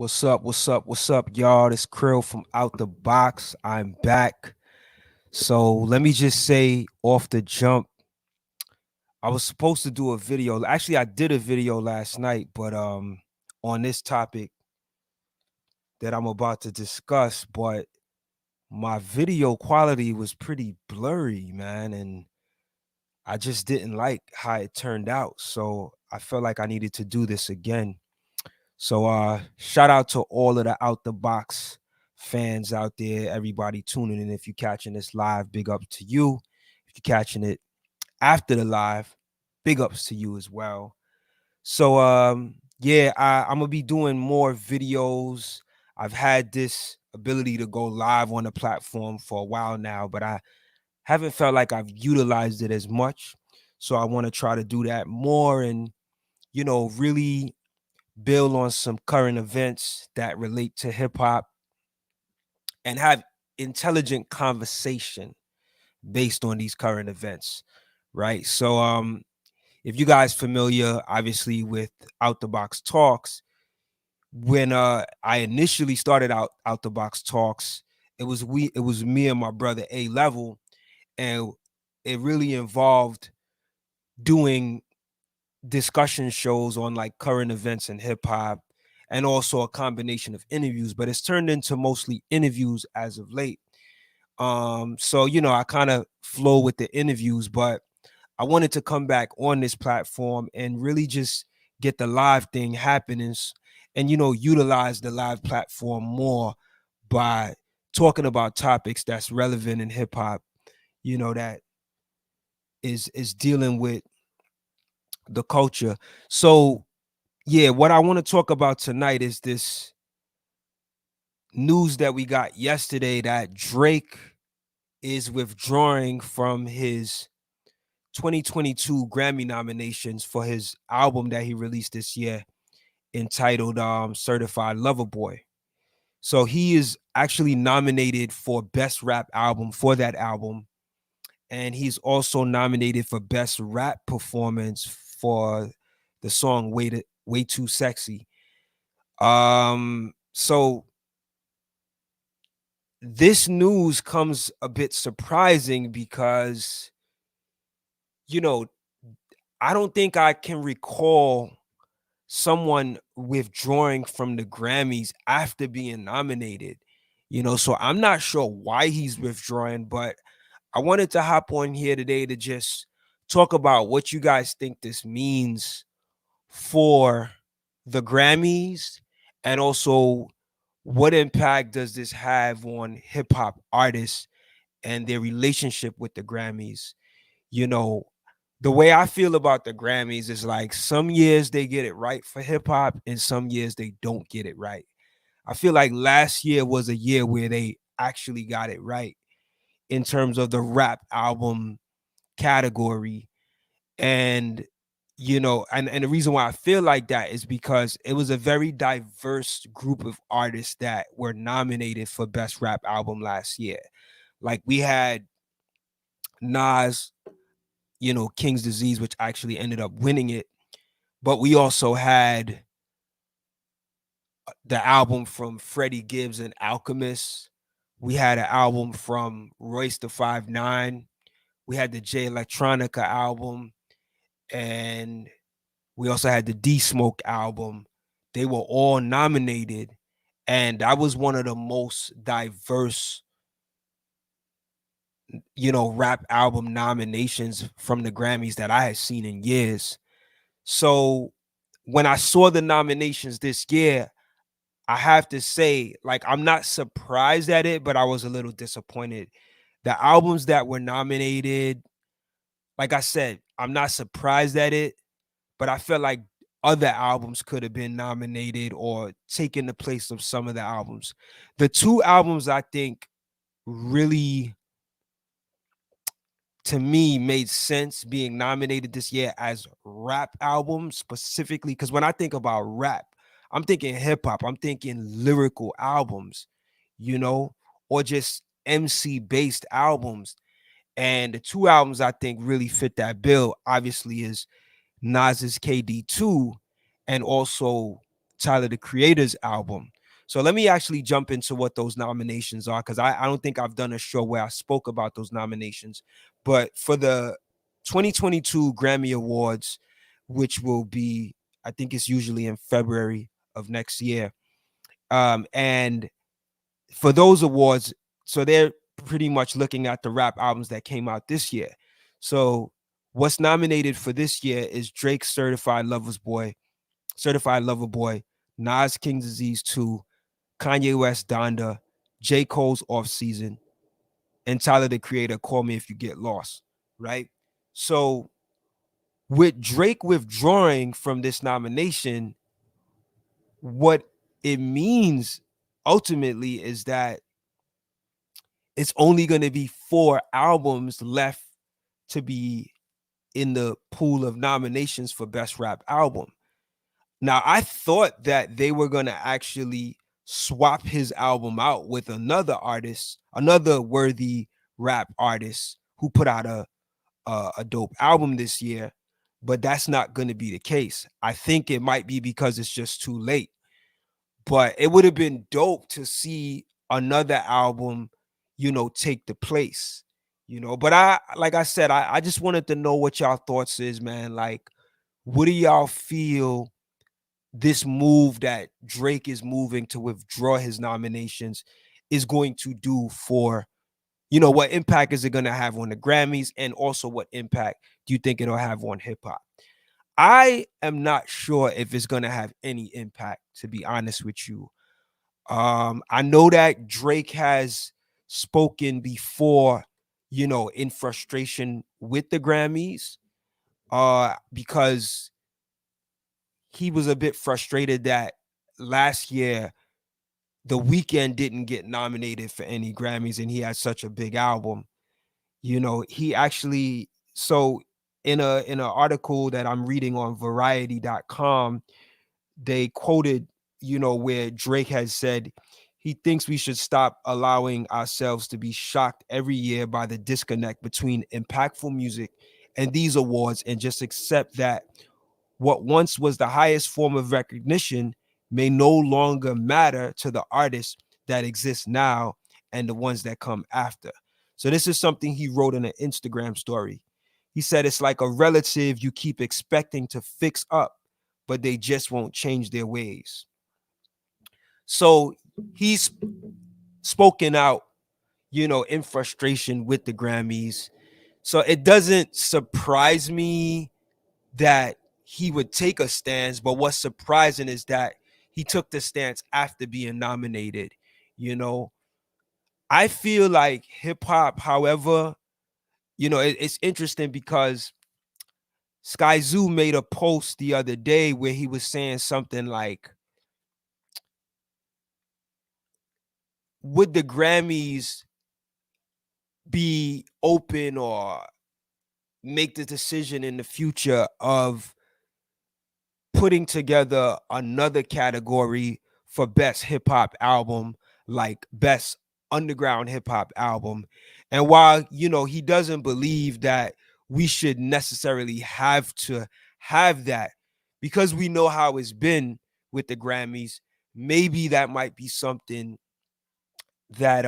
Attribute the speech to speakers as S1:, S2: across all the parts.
S1: What's up? What's up? What's up, y'all? This Krill from Out the Box. I'm back. So let me just say off the jump, I was supposed to do a video. Actually, I did a video last night, but on this topic that I'm about to discuss, but my video quality was pretty blurry, man, and I just didn't like how it turned out. So I felt like I needed to do this again. So shout out to all of the Out the Box fans out there, everybody tuning in. If you're catching this live, big up to you. If you're catching it after the live, big ups to you as well. So yeah, I'm gonna be doing more videos. I've had this ability to go live on the platform for a while now, but I haven't felt like I've utilized it as much. So I want to try to do that more and really build on some current events that relate to hip hop and have intelligent conversation based on these current events, right? So if you guys familiar obviously with Out the Box Talks, when I initially started out the Box Talks, it was me and my brother A Level, and it really involved doing discussion shows on like current events in hip hop and also a combination of interviews, but it's turned into mostly interviews as of late. So I kind of flow with the interviews, but I wanted to come back on this platform and really just get the live thing happening and utilize the live platform more by talking about topics that's relevant in hip hop, that is dealing with the culture. So yeah, what I want to talk about tonight is this news that we got yesterday that Drake is withdrawing from his 2022 Grammy nominations for his album that he released this year entitled Certified Lover Boy. So he is actually nominated for Best Rap Album for that album, and he's also nominated for Best Rap Performance for the song Way Too Sexy. So this news comes a bit surprising because, you know, I don't think I can recall someone withdrawing from the Grammys after being nominated, so I'm not sure why he's withdrawing, but I wanted to hop on here today to just talk about what you guys think this means for the Grammys, and also what impact does this have on hip hop artists and their relationship with the Grammys. You know, the way I feel about the Grammys is like some years they get it right for hip hop and some years they don't get it right. I feel like last year was a year where they actually got it right in terms of the rap album category. And and the reason why I feel like that is because it was a very diverse group of artists that were nominated for Best Rap Album last year. Like we had Nas, King's Disease, which actually ended up winning it. But we also had the album from Freddie Gibbs and Alchemist. We had an album from Royce the 5'9". We had the J Electronica album, and we also had the D Smoke album. They were all nominated, and that was one of the most diverse, rap album nominations from the Grammys that I had seen in years. So when I saw the nominations this year, I have to say, like, I'm not surprised at it, but I was a little disappointed. The albums that were nominated, like I said, I'm not surprised at it, but I felt like other albums could have been nominated or taken the place of some of the albums. The two albums I think really, to me, made sense being nominated this year as rap albums specifically, because when I think about rap, I'm thinking hip hop, I'm thinking lyrical albums, you know, or just MC based albums. And the two albums I think really fit that bill, obviously, is Nas's KD2 and also Tyler the Creator's album. So let me actually jump into what those nominations are, because I don't think I've done a show where I spoke about those nominations. But for the 2022 Grammy Awards, which will be, I think it's usually in February of next year. And for those awards, so they're pretty much looking at the rap albums that came out this year. So what's nominated for this year is Drake's Certified Lover Boy, Nas King Disease 2, Kanye West Donda, J. Cole's Off Season, and Tyler the Creator, Call Me If You Get Lost, right? So with Drake withdrawing from this nomination, what it means ultimately is that it's only going to be 4 albums left to be in the pool of nominations for Best Rap Album. Now, I thought that they were going to actually swap his album out with another artist, another worthy rap artist who put out a dope album this year, but that's not going to be the case. I think it might be because it's just too late. But it would have been dope to see another album, take the place, But like I said, I just wanted to know what y'all thoughts is, man. Like, what do y'all feel this move that Drake is moving to withdraw his nominations is going to do for, what impact is it going to have on the Grammys? And also, what impact do you think it'll have on hip hop? I am not sure if it's going to have any impact, to be honest with you. I know that Drake has spoken before, in frustration with the Grammys, because he was a bit frustrated that last year The Weeknd didn't get nominated for any Grammys and he had such a big album. He actually, so in an article that I'm reading on variety.com, they quoted, where Drake has said he thinks we should stop allowing ourselves to be shocked every year by the disconnect between impactful music and these awards, and just accept that what once was the highest form of recognition may no longer matter to the artists that exist now and the ones that come after. So this is something he wrote in an Instagram story. He said it's like a relative you keep expecting to fix up, but they just won't change their ways. So he's spoken out, in frustration with the Grammys. So it doesn't surprise me that he would take a stance, but what's surprising is that he took the stance after being nominated. I feel like hip hop, however, it's interesting because Skyzoo made a post the other day where he was saying something like, would the Grammys be open or make the decision in the future of putting together another category for best hip hop album, like best underground hip hop album? And while, he doesn't believe that we should necessarily have to have that, because we know how it's been with the Grammys, maybe that might be something that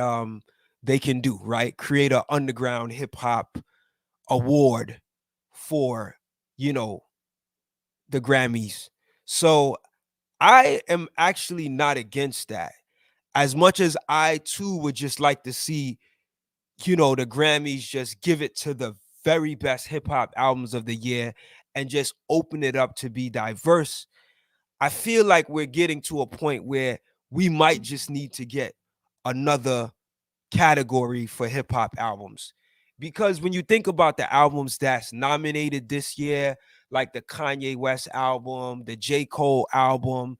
S1: they can do, right? Create an underground hip hop award for, you know, the Grammys. So I am actually not against that. As much as I too would just like to see, the Grammys just give it to the very best hip hop albums of the year and just open it up to be diverse. I feel like we're getting to a point where we might just need to get another category for hip hop albums. Because when you think about the albums that's nominated this year, like the Kanye West album, the J. Cole album,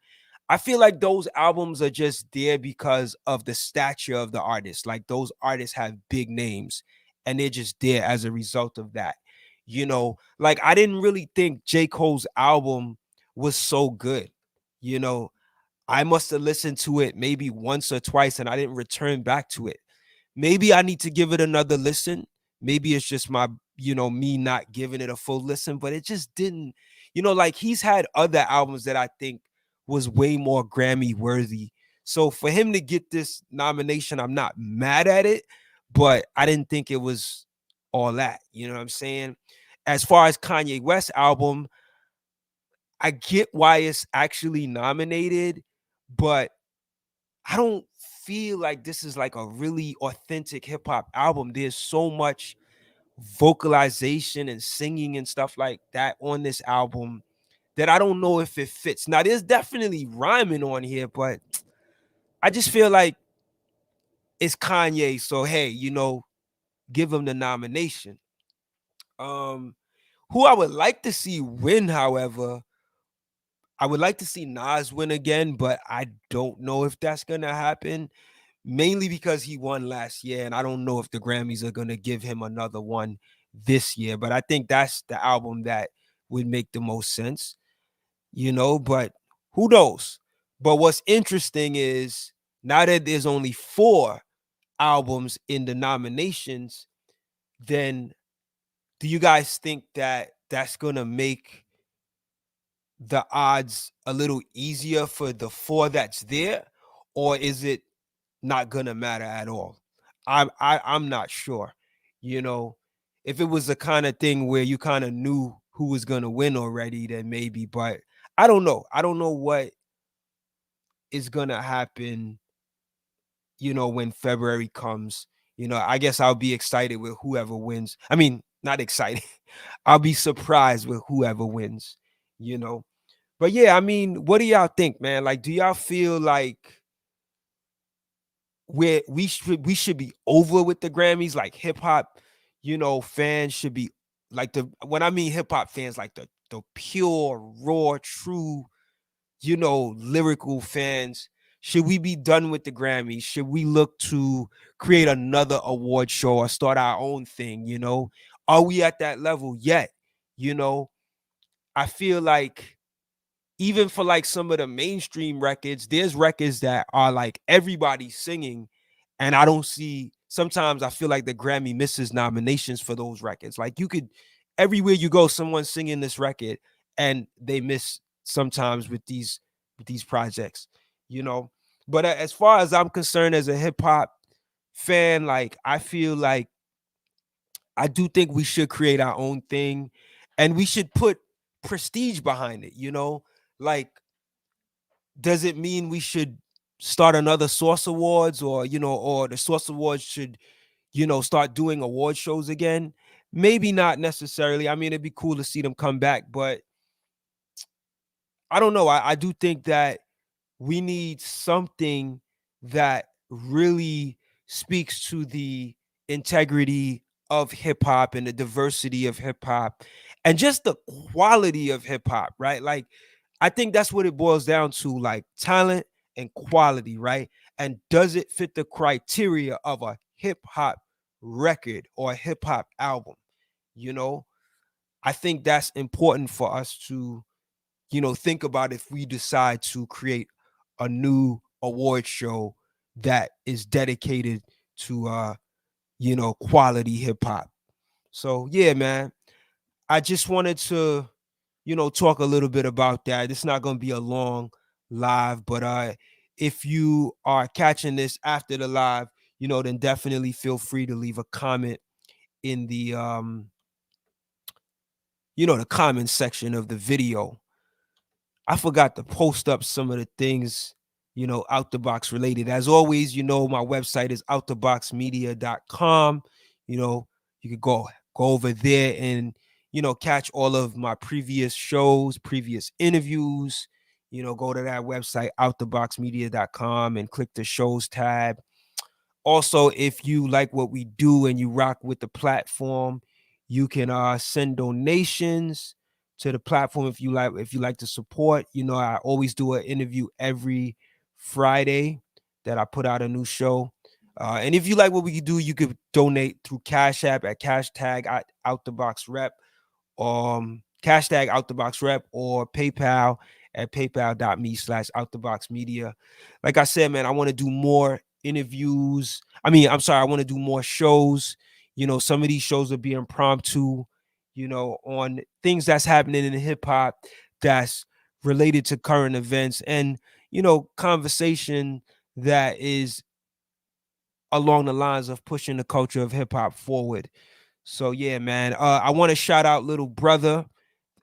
S1: I feel like those albums are just there because of the stature of the artist. Like those artists have big names and they're just there as a result of that. Like I didn't really think J. Cole's album was so good. You know, I must have listened to it maybe once or twice and I didn't return back to it. Maybe I need to give it another listen. Maybe it's just me not giving it a full listen, but it just didn't, like he's had other albums that I think was way more Grammy worthy. So for him to get this nomination, I'm not mad at it, but I didn't think it was all that. You know what I'm saying? As far as Kanye West album, I get why it's actually nominated, but I don't feel like this is like a really authentic hip hop album. There's so much vocalization and singing and stuff like that on this album that I don't know if it fits. Now, there's definitely rhyming on here, but I just feel like it's Kanye. So, hey, give him the nomination. Um, who I would like to see win, however, I would like to see Nas win again, but I don't know if that's gonna happen. Mainly because he won last year, and I don't know if the Grammys are gonna give him another one this year. But I think that's the album that would make the most sense, But who knows? But what's interesting is now that there's only 4 albums in the nominations, then do you guys think that that's gonna make the odds a little easier for the 4 that's there, or is it not gonna matter at all? I'm not sure. You know, if it was the kind of thing where you kind of knew who was gonna win already, then maybe. But I don't know. I don't know what is gonna happen. When February comes. I guess I'll be excited with whoever wins. I mean, not excited. I'll be surprised with whoever wins. You know. But yeah, I mean, what do y'all think, man? Like, do y'all feel like where we should be over with the Grammys? Like hip hop, fans should be like when I mean hip hop fans, like the pure, raw, true, lyrical fans. Should we be done with the Grammys? Should we look to create another award show or start our own thing? Are we at that level yet? You know, I feel like even for like some of the mainstream records, there's records that are like everybody singing, and I don't see. Sometimes I feel like the Grammy misses nominations for those records. Like you could, everywhere you go, someone's singing this record, and they miss sometimes with these projects, you know. But as far as I'm concerned, as a hip hop fan, like I feel like I do think we should create our own thing, and we should put prestige behind it. Like does it mean we should start another Source Awards, or the Source Awards should, start doing award shows again? Maybe not necessarily. I mean, it'd be cool to see them come back, but I don't know. I do think that we need something that really speaks to the integrity of hip hop and the diversity of hip hop and just the quality of hip hop, right? Like, I think that's what it boils down to, like talent and quality, right? And does it fit the criteria of a hip hop record or a hip hop album? You know, I think that's important for us to, think about if we decide to create a new award show that is dedicated to quality hip hop. So yeah, man. I just wanted to, talk a little bit about that. It's not gonna be a long live, but if you are catching this after the live, then definitely feel free to leave a comment in the comment section of the video. I forgot to post up some of the things, out the box related. As always, my website is outtheboxmedia.com. You could go over there and, catch all of my previous shows, previous interviews. Go to that website, outtheboxmedia.com, and click the shows tab. Also, if you like what we do and you rock with the platform, you can send donations to the platform if you like to support. I always do an interview every Friday that I put out a new show. And if you like what we do, you could donate through Cash App at out the box rep, hashtag out the box rep, or PayPal at paypal.me/outtheboxmedia. Like I said, man, I want to do more interviews. I want to do more shows. Some of these shows will be impromptu, on things that's happening in hip hop that's related to current events, and conversation that is along the lines of pushing the culture of hip hop forward. So yeah, man. I want to shout out Little Brother.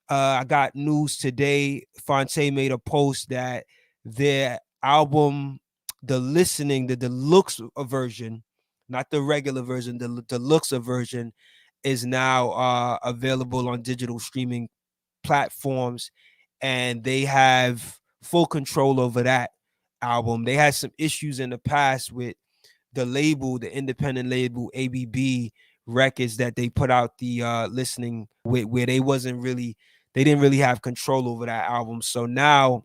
S1: I got news today. Fonte made a post that their album, the listening, the deluxe version, not the regular version, the deluxe version, is now available on digital streaming platforms, and they have full control over that album. They had some issues in the past with the label, the independent label ABB Records, that they put out the listening with, where they didn't really have control over that album. So now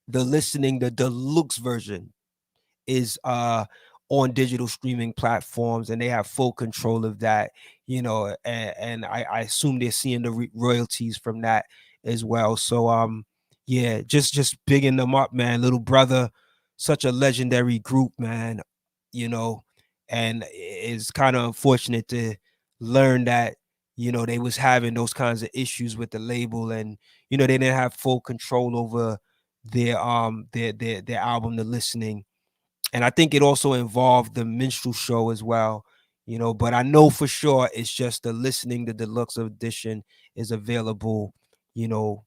S1: the listening, the deluxe version, is on digital streaming platforms, and they have full control of that, and I assume they're seeing the royalties from that as well. So yeah, just bigging them up, man. Little Brother, such a legendary group, man. you know and it's kind of unfortunate to learn that they was having those kinds of issues with the label, and they didn't have full control over their album, The Listening. And I think it also involved the minstrel show as well. But I know for sure it's just The Listening, the deluxe edition, is available, you know,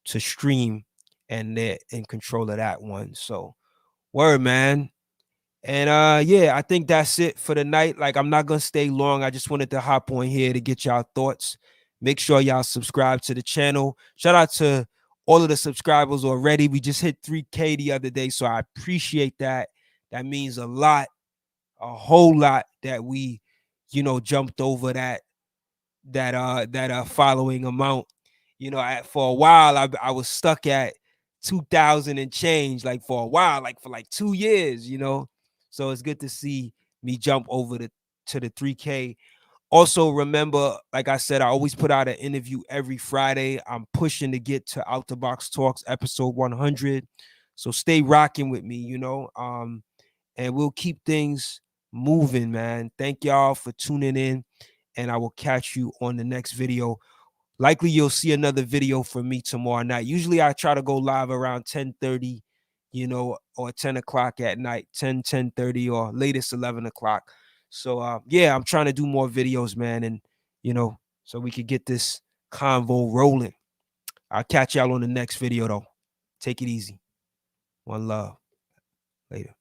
S1: to stream, and they're in control of that one. So word, man. And yeah, I think that's it for the night. Like, I'm not gonna stay long. I just wanted to hop on here to get y'all thoughts. Make sure y'all subscribe to the channel. Shout out to all of the subscribers already. We just hit 3K the other day, so I appreciate that. That means a lot, a whole lot, that we, jumped over that following amount. For a while I was stuck at 2,000 and change, like for a while, like for like 2 years. So it's good to see me jump over to the 3K. Also, remember, like I said, I always put out an interview every Friday. I'm pushing to get to Out the Box Talks episode 100. So stay rocking with me, and we'll keep things moving, man. Thank y'all for tuning in, and I will catch you on the next video. Likely you'll see another video from me tomorrow night. Usually I try to go live around 10:30, or 10 o'clock at night, 10:30, or latest 11 o'clock. So yeah, I'm trying to do more videos, man, and so we could get this convo rolling. I'll catch y'all on the next video though. Take it easy. One love. Later.